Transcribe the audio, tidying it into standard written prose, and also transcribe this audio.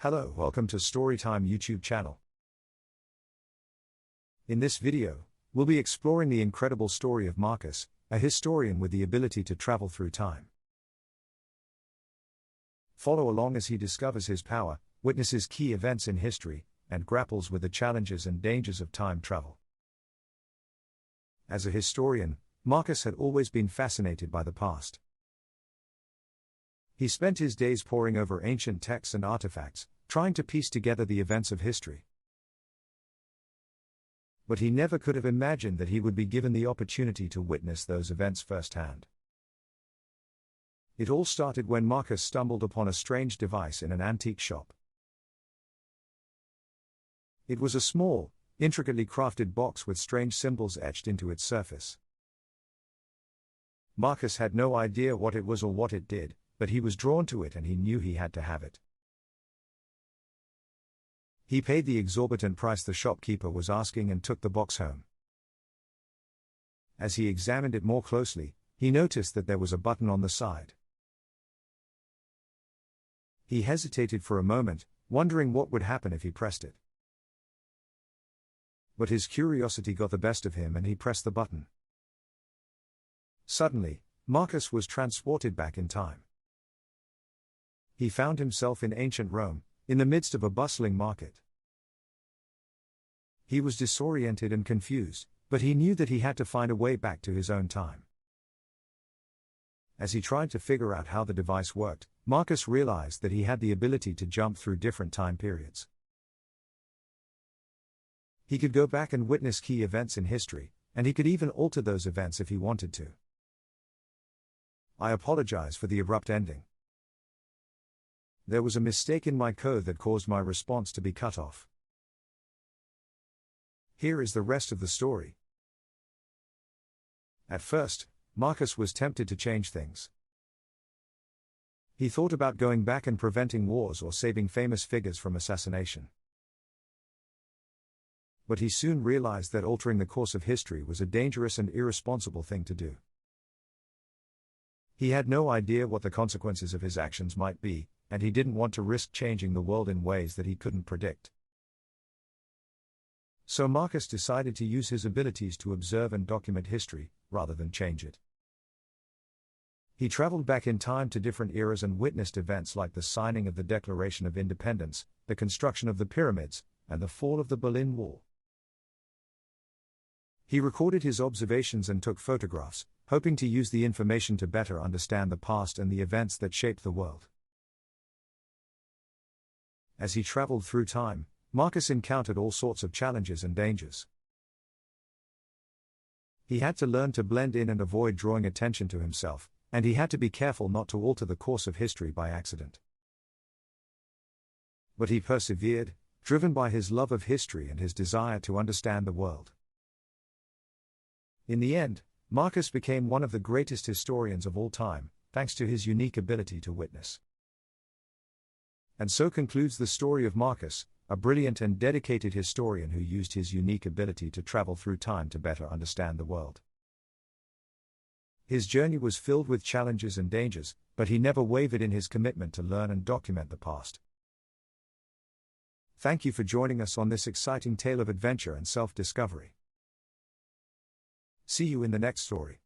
Hello, welcome to Storytime YouTube channel. In this video, we'll be exploring the incredible story of Marcus, a historian with the ability to travel through time. Follow along as he discovers his power, witnesses key events in history, and grapples with the challenges and dangers of time travel. As a historian, Marcus had always been fascinated by the past. He spent his days poring over ancient texts and artifacts, trying to piece together the events of history. But he never could have imagined that he would be given the opportunity to witness those events firsthand. It all started when Marcus stumbled upon a strange device in an antique shop. It was a small, intricately crafted box with strange symbols etched into its surface. Marcus had no idea what it was or what it did, but he was drawn to it and he knew he had to have it. He paid the exorbitant price the shopkeeper was asking and took the box home. As he examined it more closely, he noticed that there was a button on the side. He hesitated for a moment, wondering what would happen if he pressed it. But his curiosity got the best of him and he pressed the button. Suddenly, Marcus was transported back in time. He found himself in ancient Rome, in the midst of a bustling market. He was disoriented and confused, but he knew that he had to find a way back to his own time. As he tried to figure out how the device worked, Marcus realized that he had the ability to jump through different time periods. He could go back and witness key events in history, and he could even alter those events if he wanted to. I apologize for the abrupt ending. There was a mistake in my code that caused my response to be cut off. Here is the rest of the story. At first, Marcus was tempted to change things. He thought about going back and preventing wars or saving famous figures from assassination. But he soon realized that altering the course of history was a dangerous and irresponsible thing to do. He had no idea what the consequences of his actions might be, and he didn't want to risk changing the world in ways that he couldn't predict. So Marcus decided to use his abilities to observe and document history, rather than change it. He traveled back in time to different eras and witnessed events like the signing of the Declaration of Independence, the construction of the pyramids, and the fall of the Berlin Wall. He recorded his observations and took photographs, hoping to use the information to better understand the past and the events that shaped the world. As he traveled through time, Marcus encountered all sorts of challenges and dangers. He had to learn to blend in and avoid drawing attention to himself, and he had to be careful not to alter the course of history by accident. But he persevered, driven by his love of history and his desire to understand the world. In the end, Marcus became one of the greatest historians of all time, thanks to his unique ability to witness. And so concludes the story of Marcus, a brilliant and dedicated historian who used his unique ability to travel through time to better understand the world. His journey was filled with challenges and dangers, but he never wavered in his commitment to learn and document the past. Thank you for joining us on this exciting tale of adventure and self-discovery. See you in the next story.